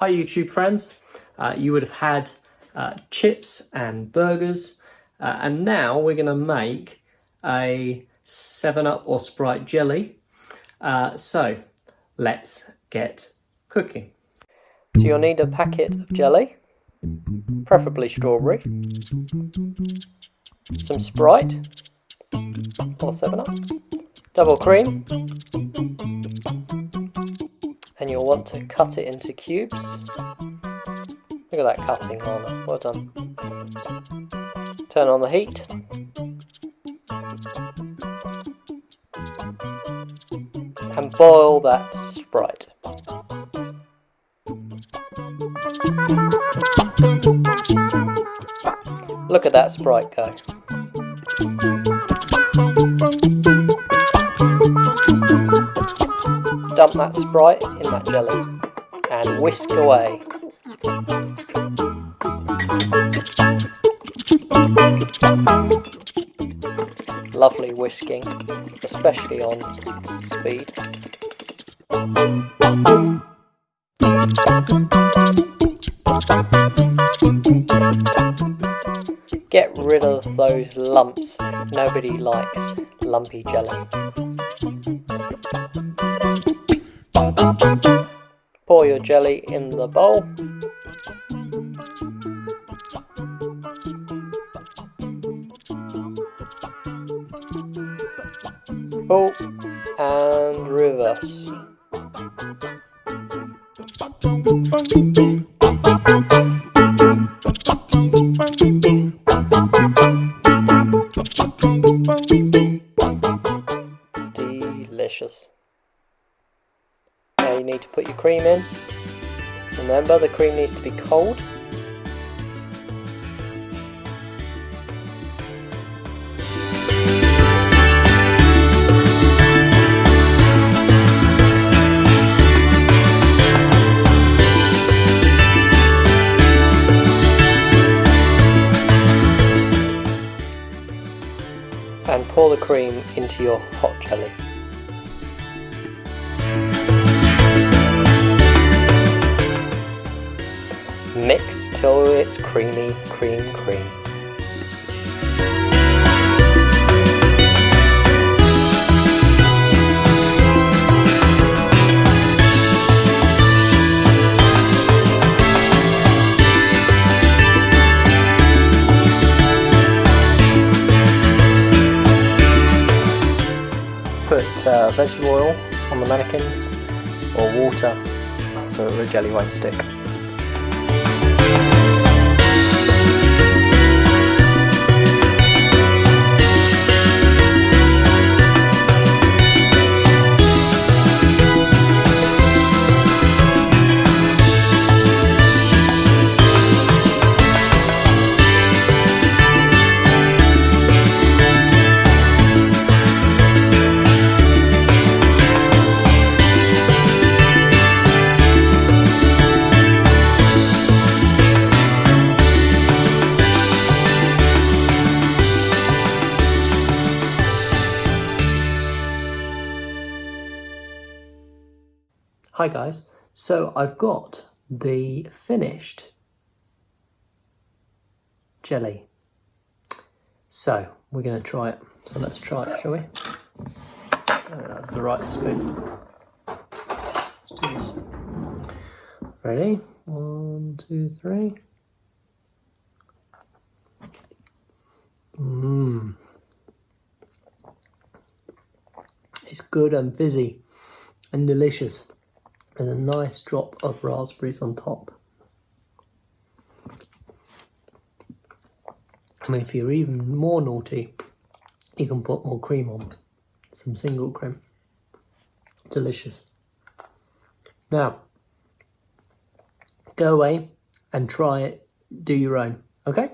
Hi YouTube friends, you would have had chips and burgers and now we're going to make a 7-Up or Sprite jelly. So let's get cooking. So you'll need a packet of jelly, preferably strawberry, some Sprite or 7-Up, double cream, and you'll want to cut it into cubes. Look at that cutting, Lana, well done. Turn on the heat. And boil that Sprite. Look at that Sprite go. Dump that Sprite in that jelly and whisk away. Lovely whisking, especially on speed. Get rid of those lumps. Nobody likes lumpy jelly. Pour your jelly in the bowl. Pull and reverse. Delicious. Now you need to put your cream in. Remember, the cream needs to be cold. And pour the cream into your hot jelly. Mix till it's creamy, cream. Put vegetable oil on the mannequins or water so that the jelly won't stick. Hi guys, so I've got the finished jelly. So we're going to try it. So let's try it, shall we? That's the right spoon. Let's do this. Ready? 1, 2, 3. It's good and fizzy and delicious. And a nice drop of raspberries on top. And if you're even more naughty, you can put more cream on. Some single cream. Delicious. Now, go away and try it. Do your own. Okay?